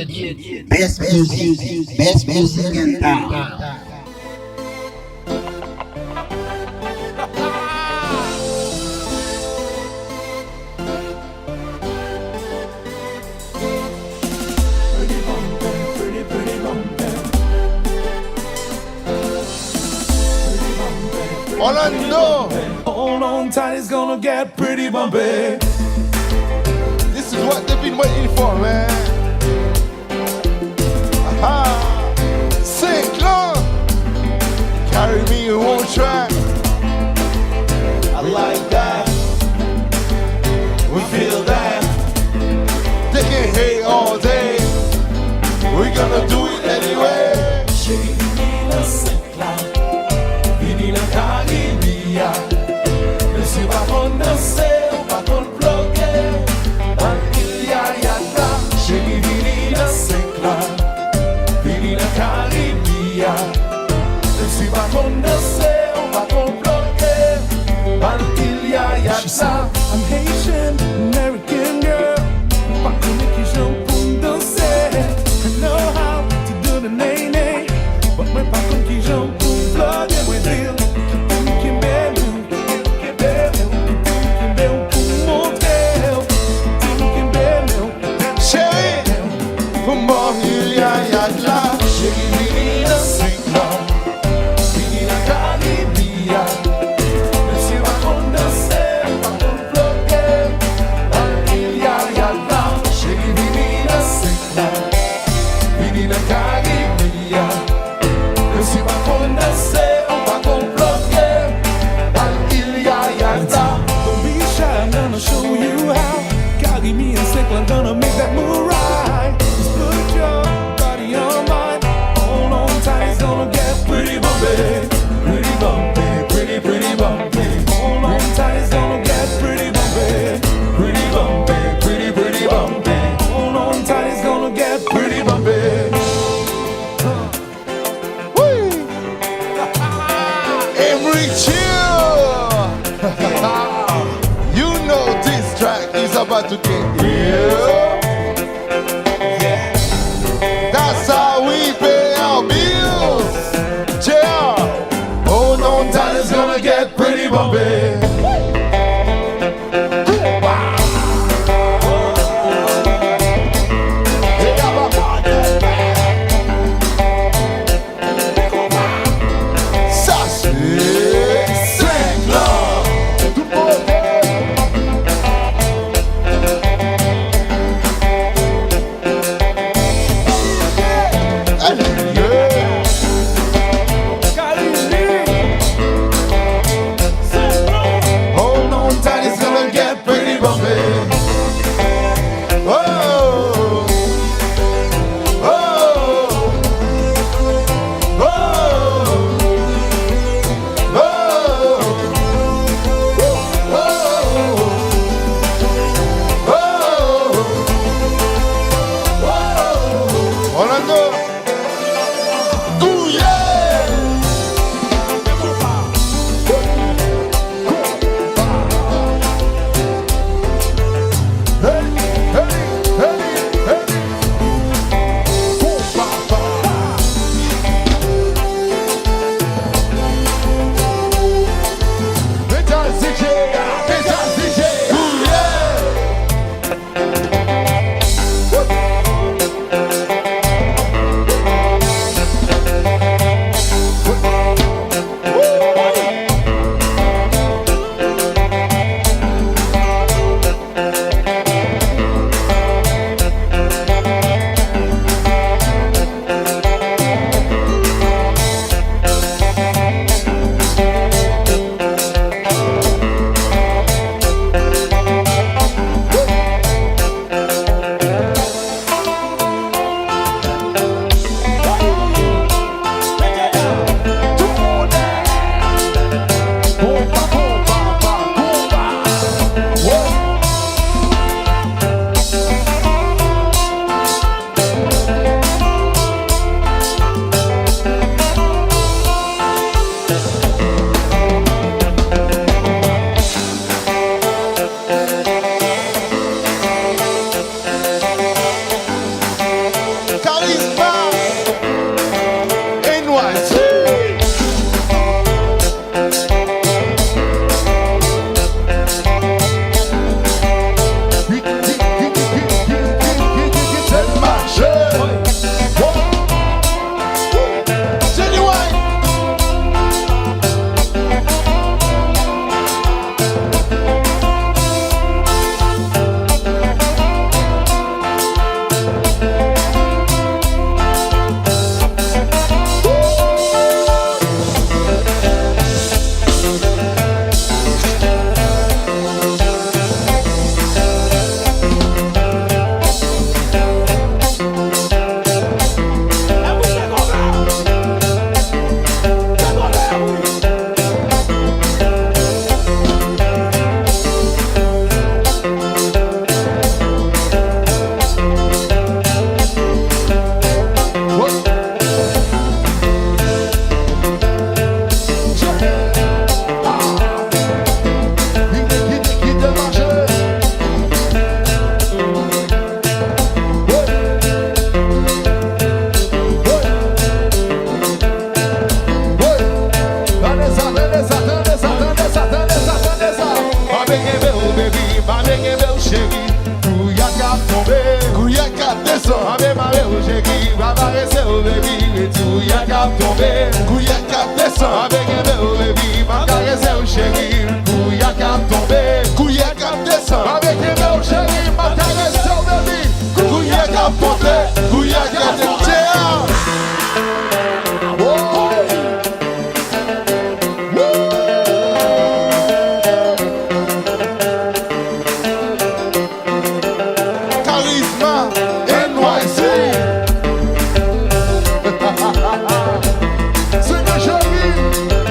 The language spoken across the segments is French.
Best music in town. Orlando, hold on tight, it's gonna get pretty bumpy. This is what they've been waiting for, man. Aha! St. Clair, carry me on one track. I like that. We feel that. They can hate all day. We're gonna do it anyway. Menina St. Clair, menina Caribia. Nesse vagão nasceu, vagão bloqueio. Antilha e Ata. Chegue menina St. Clair, menina Caribia. Nesse vagão nasceu, vagão bloqueio. Antilha e Ata. I'm Haitian, American girl. Paco Nicky Jean danser. I know how to do the nay-nay. But my Paco Nicky Jean plug and we feel. I'm gonna make that move right. Just put your body on mine. Hold on tight, it's gonna get pretty bumpy. Pretty bumpy, pretty bumpy. Hold on tight, it's gonna get pretty bumpy. Pretty bumpy, pretty bumpy. Hold on tight, it's gonna get pretty bumpy. Every chill. You know this track is about to get real. Yeah. That's how we pay our bills. Yeah. Hold on tight, it's gonna get pretty bumpy. Charisma NYC. C'est le marché. Genuine. Charisma NYC. Seigneur chéri.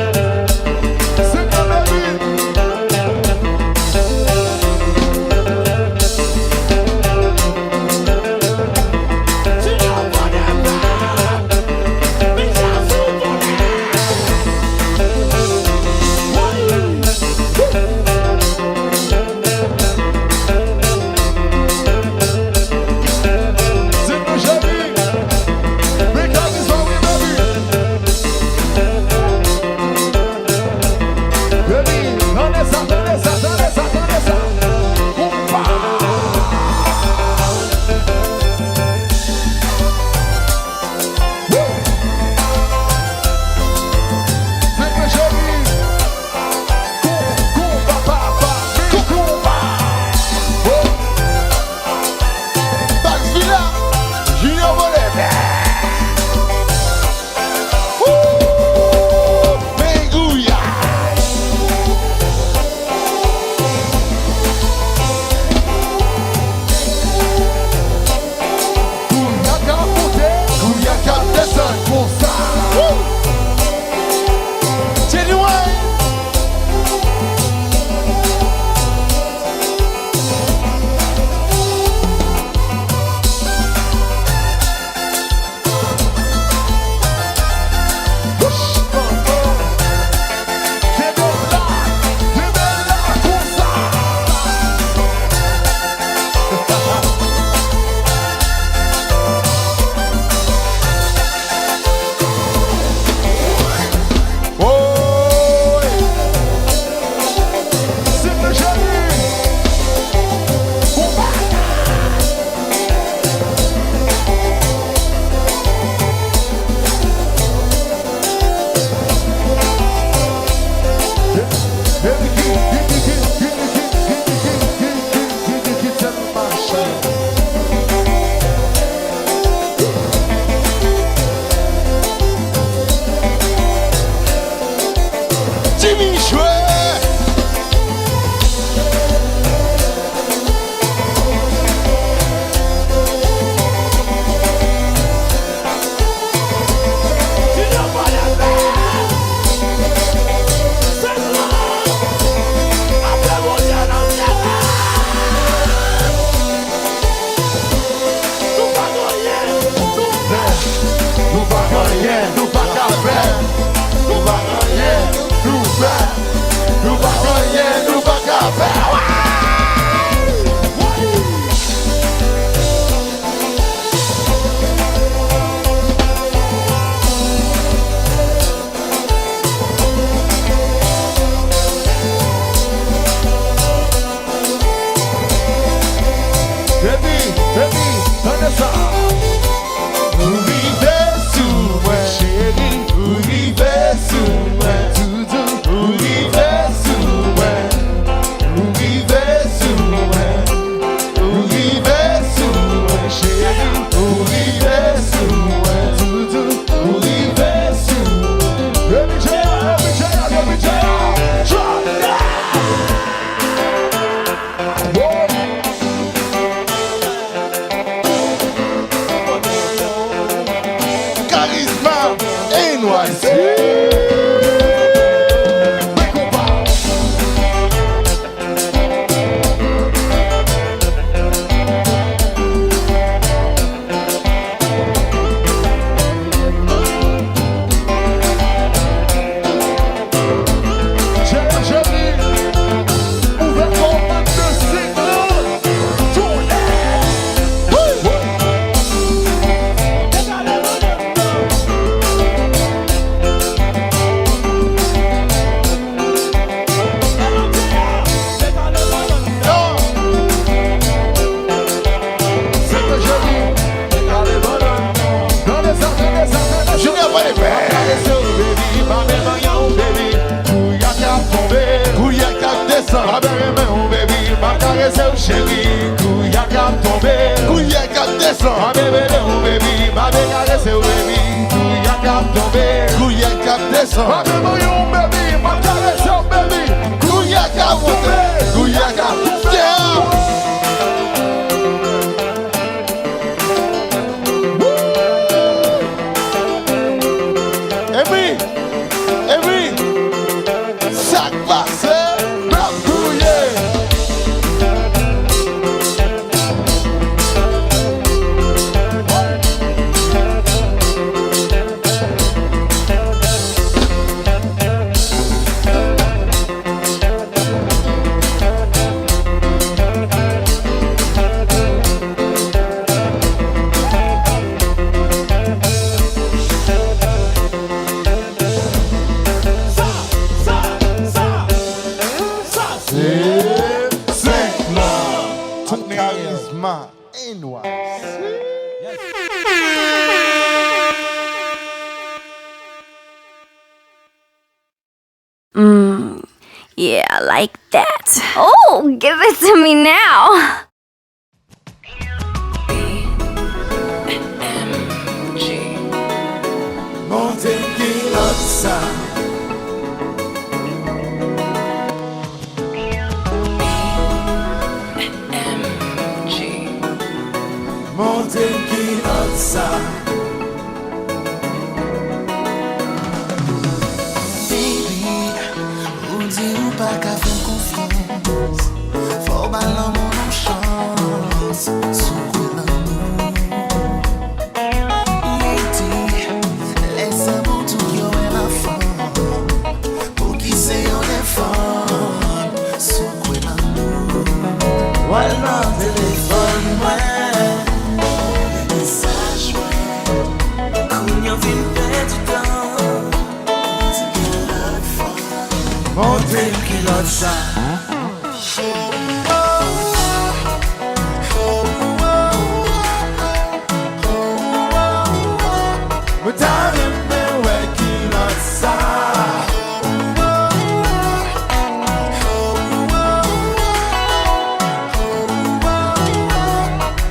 ça. Arrivez sous moi, chérie. Arrivez sous moi, doudou. Arrivez sous moi. Arrivez sous moi. Arrivez sous moi, chérie. Arrivez sous moi, doudou. Arrivez sous moi. Let me tell you, let me tell you, let me tell you. Drop that. Charisma NYC. Chérie, couilla cap tombé, couilla cap descend. Ma bébé mon baby, ma bébé caresse au baby, couilla cap tombé, couilla cap descend. Ma bébé mon baby, ma caresse au baby, couilla cap tombé, couilla cap descend. Et oui, ça passe. Charisma NYC. Yeah, I like that. Oh, give it to me now. Montez qui l'a ça. Montez qui l'a ça. Baby, ou dit ou pas qu'à faire confiance. Faut ballon mon chance. Sous quoi l'amour. Laisse mon tout yo et la forme. Pour qui c'est on est fort. Sous quoi l'amour. Voilà téléphone, ouais. Montez qui l'a ça. Mais t'as aimé, ouais, qui l'a ça.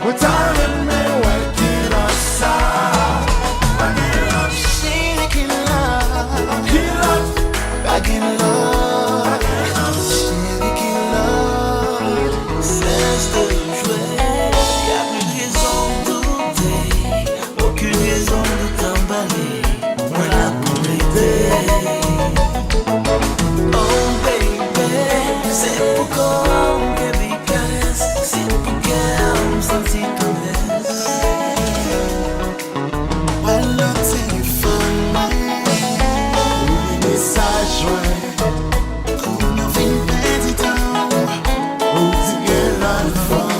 Mais t'as aimé, ouais, qui l'a ça. Qui l'a, back in love. Chérie qui l'a, cesse de jouer. Y'a plus de raison de douter, aucune raison de t'emballer. Voilà pour l'aider. Oh baby, c'est pourquoi on baby caresse. C'est pourquoi on sentit tendresse. Voilà téléphone, message, ouais. Qu'on fait une petite heure. Où tu es là, le fond.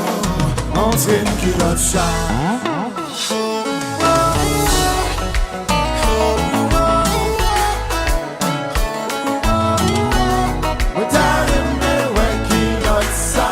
On sait qu'il a de ça. Mais t'as aimé, ouais, qu'il a de ça.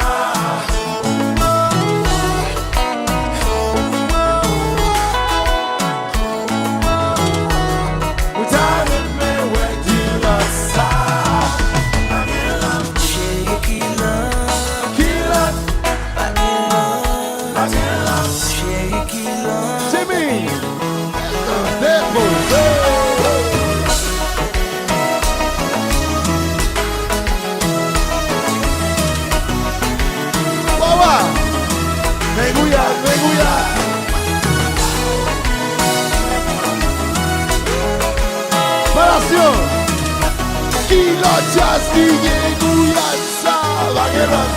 Kilo just begin to answer. Vagelan.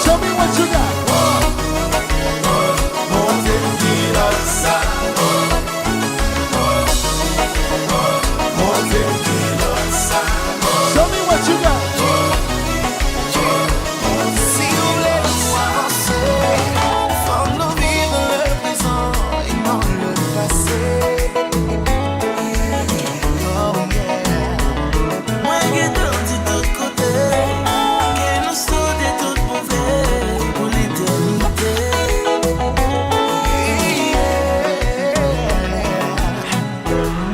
Show me what you got. Show me what you got. Si vous voulez nous avancer, faut nous vivre le présent et non le passé. Oh yeah. Moi qui donne de tout côté, que nous sommes de tout mauvais pour l'éternité.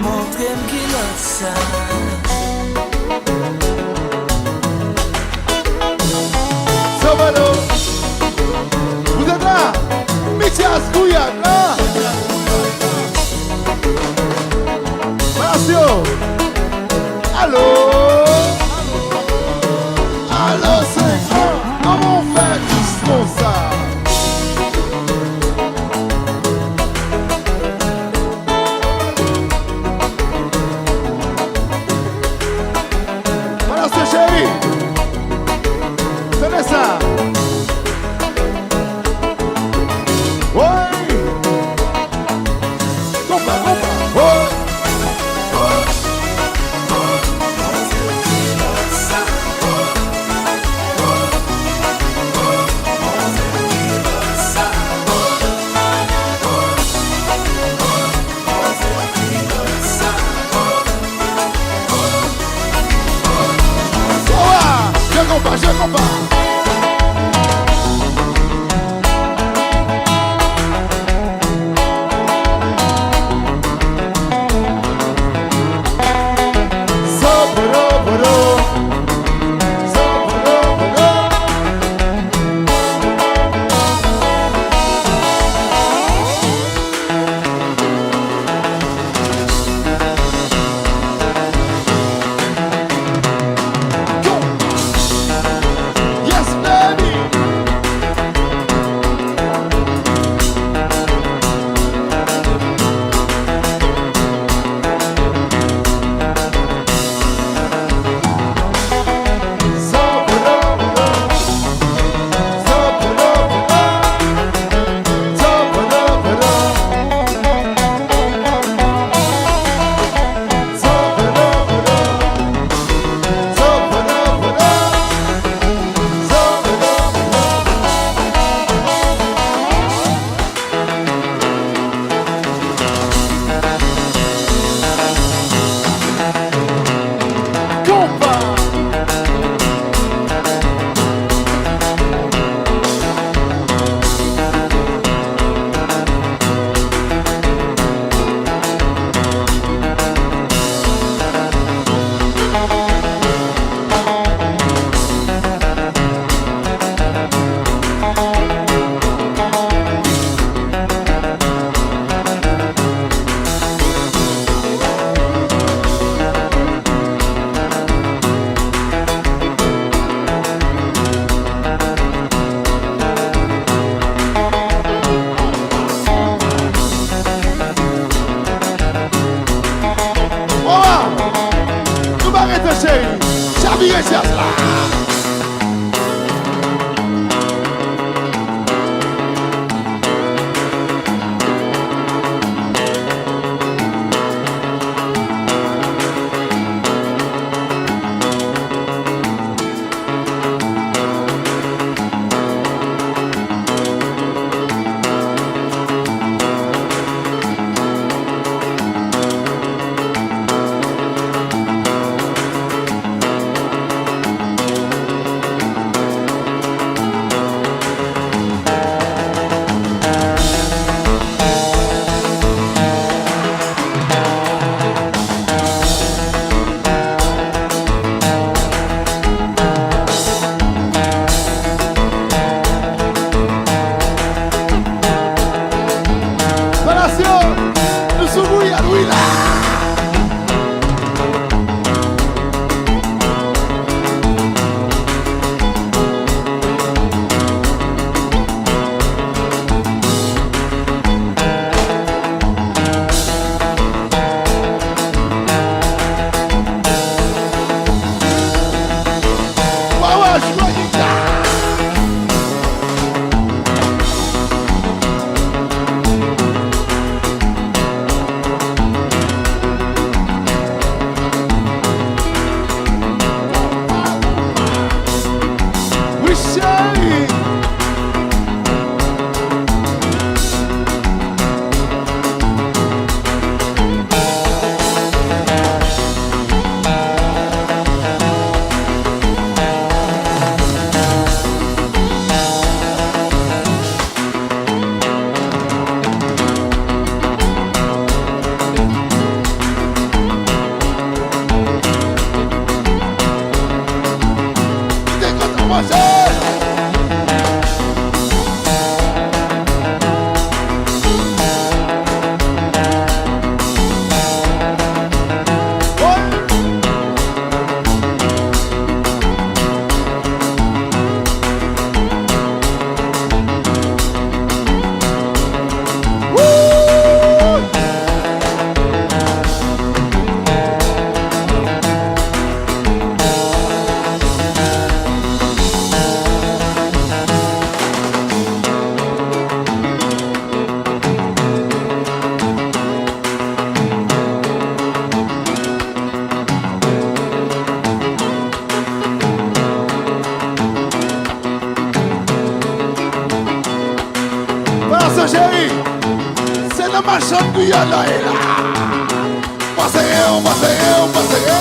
Montrez-moi qui l'a ça. Salvador, vous êtes là? Mithias Gouyan, là? Marcio, allô? Allô, c'est quoi? Comment on fait tous comme ça? Marcio, chérie, tenez ça. Ouais. Compa. Ouais. Je compare. Guyana est là. Passeio, passeio, passeio.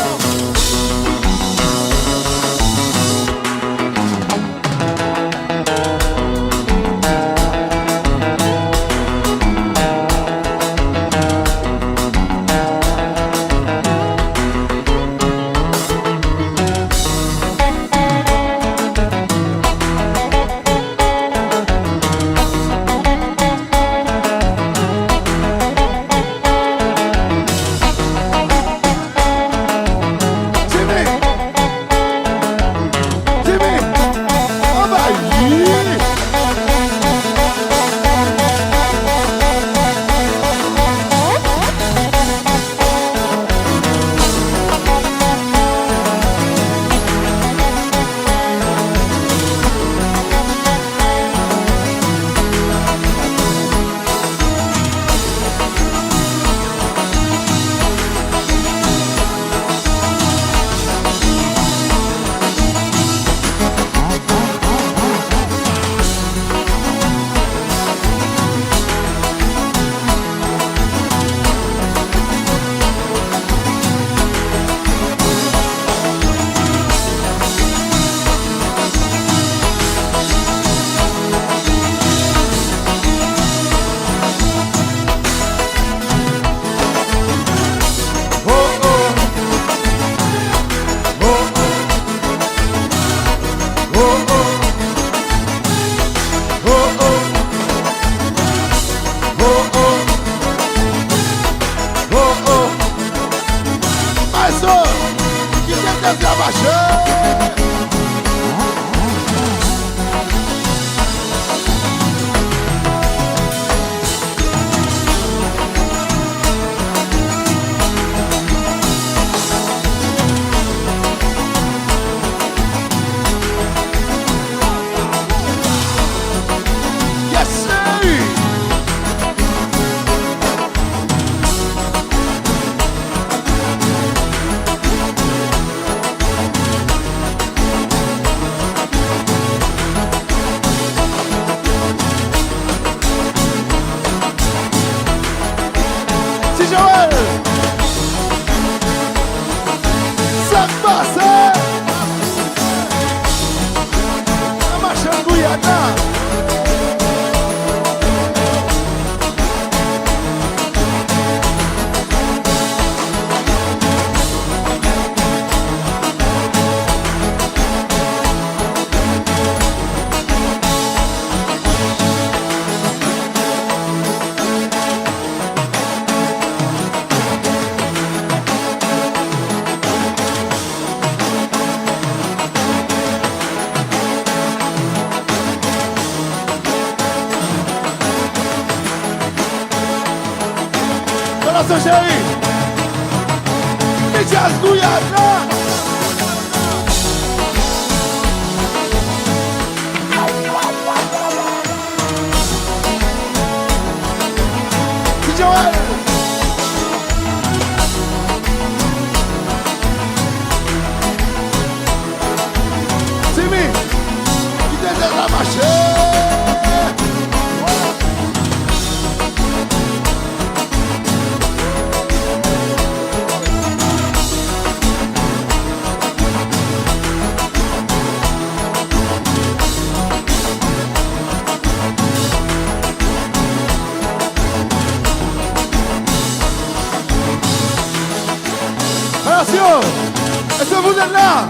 Est-ce que vous êtes là?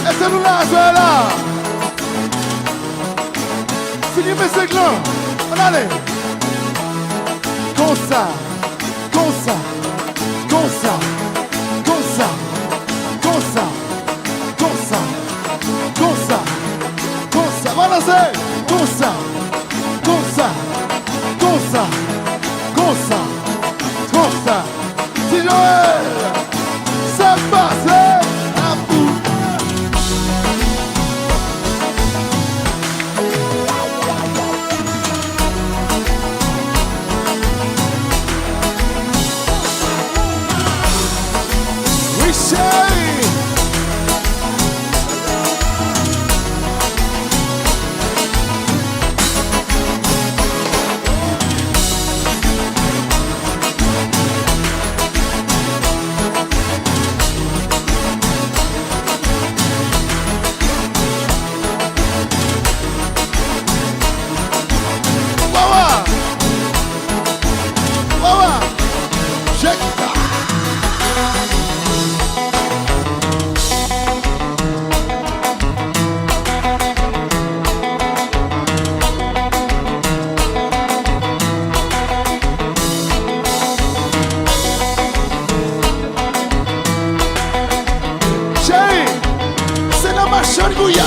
Est-ce que nous là, soyez là? Signez mes segments. On allait. Comme ça. Comme ça. Comme ça. Comme ça. Comme ça. Comme ça. Comme ça. Comme ça. Balancez. Comme ça. Comme ça. Comme ça. Comme ça. Comme ça. Si Joël, ça passe à bout. Oui, chérie.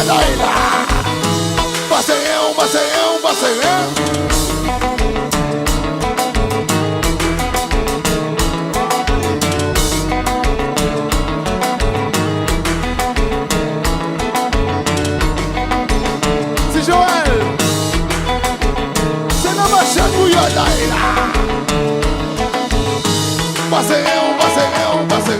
Bouilladaïla. Basséen, basséen, basséen. C'est Joël. C'est la machine Bouilladaïla. Basséen, basséen, basséen.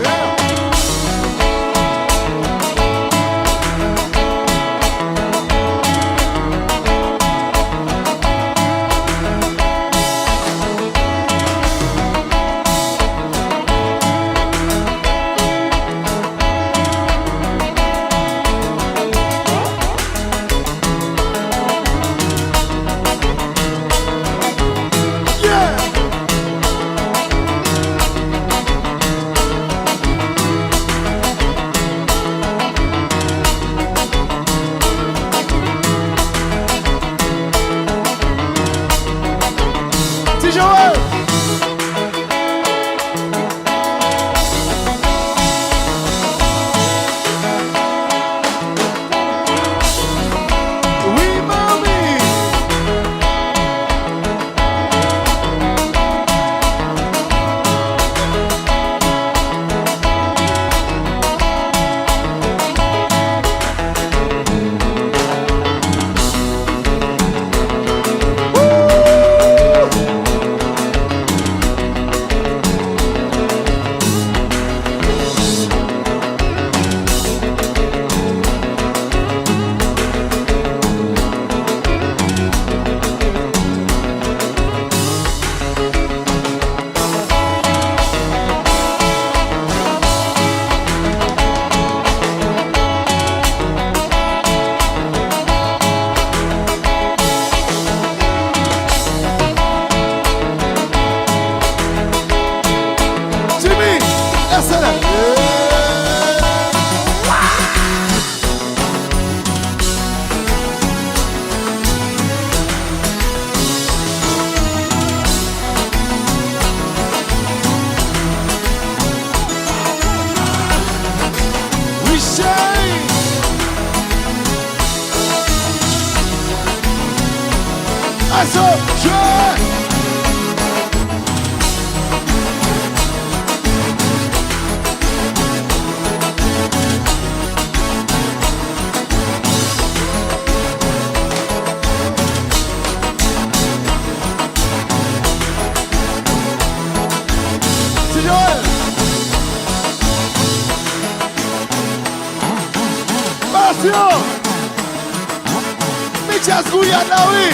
Michas Guyanawi.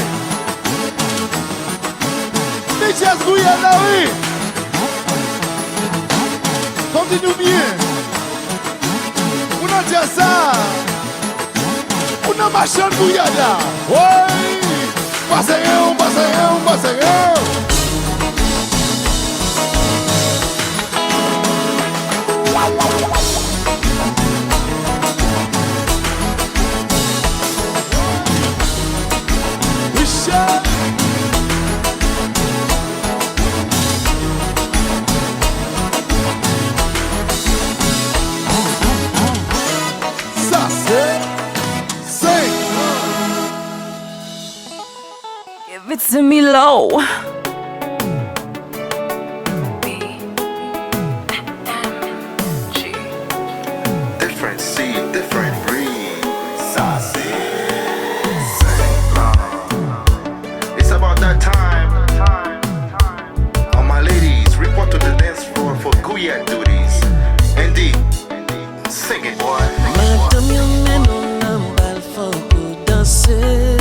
Michas Guyanawi. Entendez-nous bien. On a dit ça. On a marché en Guyana. Oui. Passeio, passeio, passeio. Give it to me low. Different seed, different breed. Saucy. It's about that time. All my ladies, report to the dance floor for Guyad duties. Indeed. Sing it, boy. Madame, you men on number for good dancer.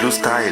Blue Style.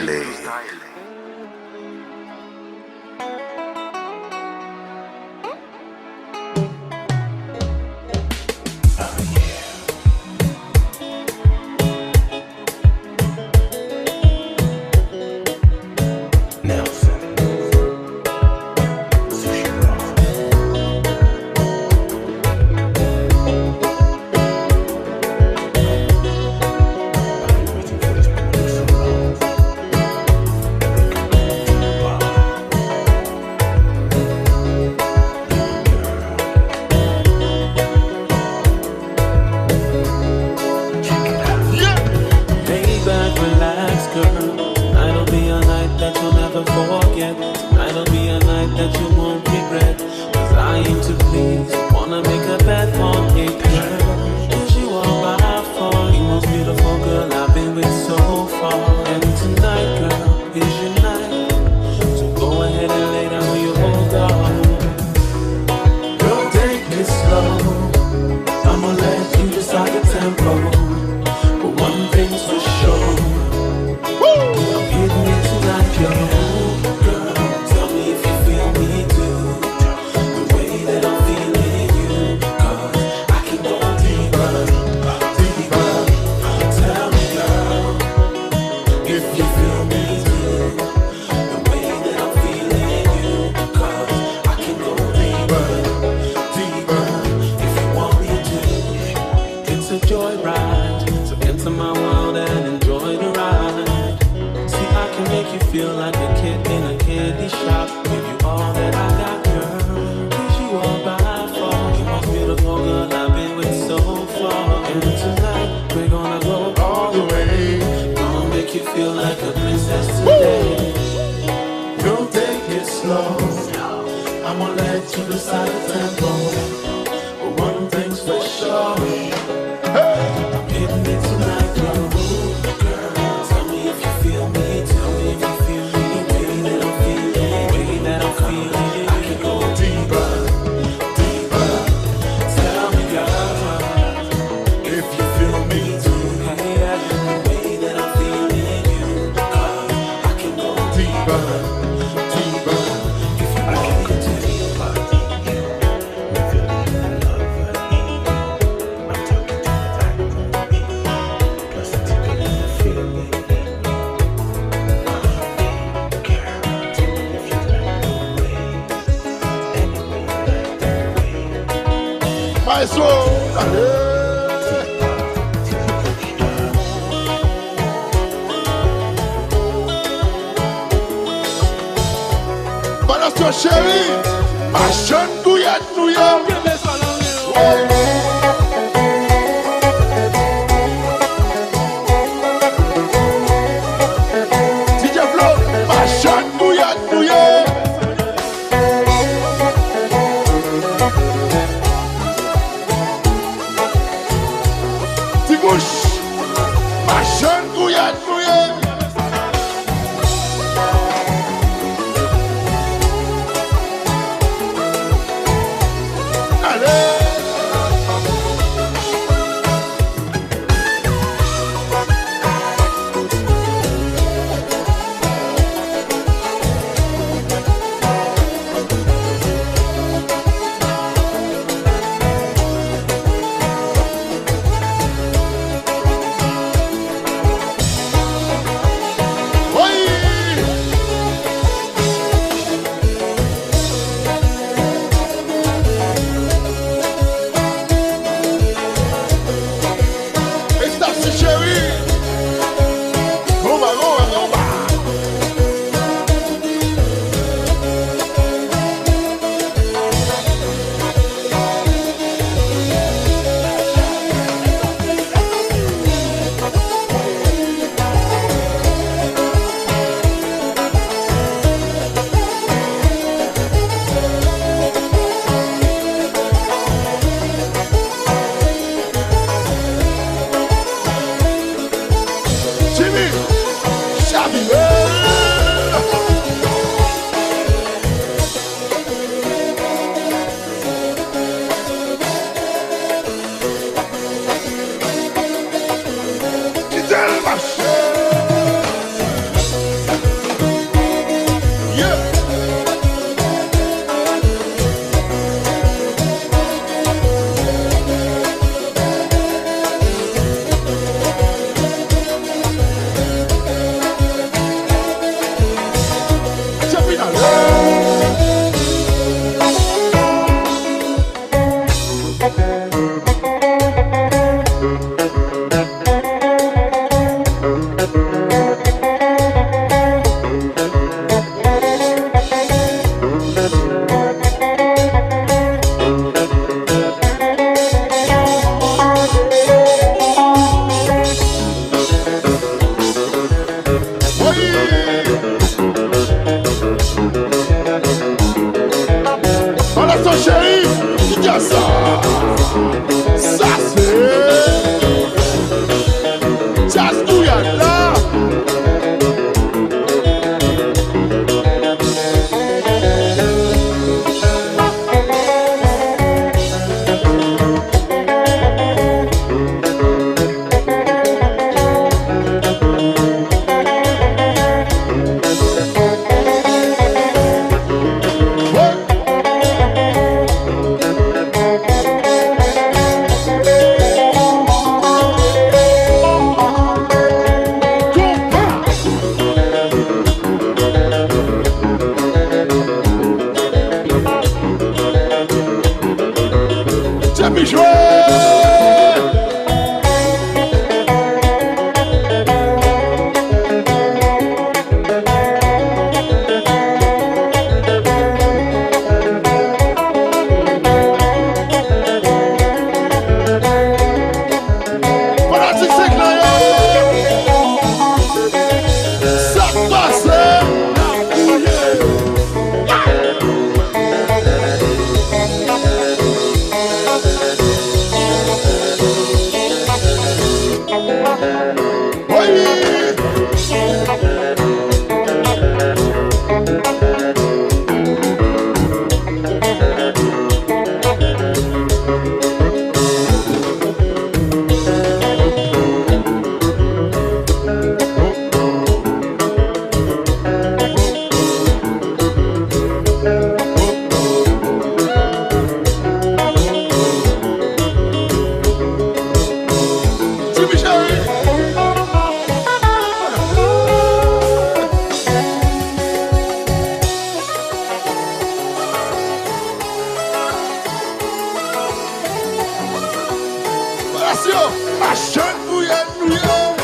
Attention, machin bouillette, bouillette.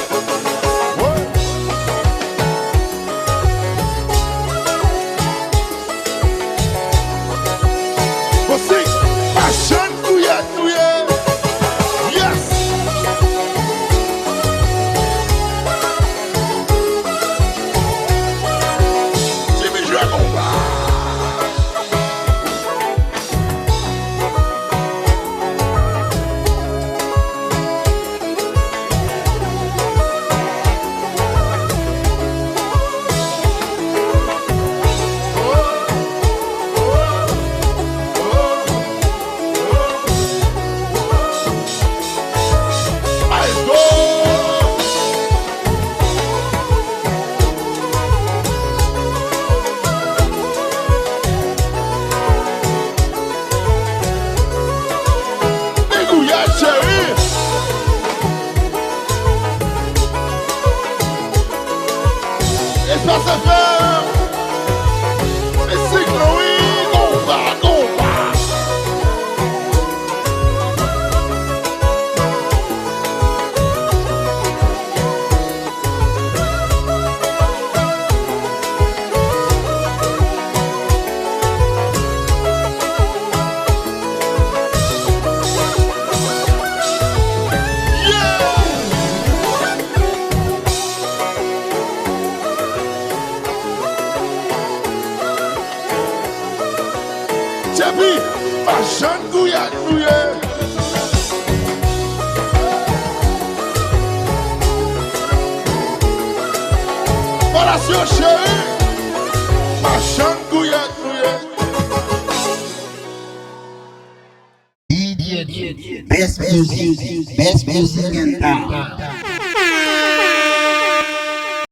Ouais. Voici, machin bouillette, bouillette. Yes. C'est mes jeux à combat. Let's go. Dégouillade, chérie. Espace FM. Mais c'est que oui, combat, combat. Tchapi, machin gouillade, bouillette. Relation chérie, machin gouillade, bouillette. Best music in town.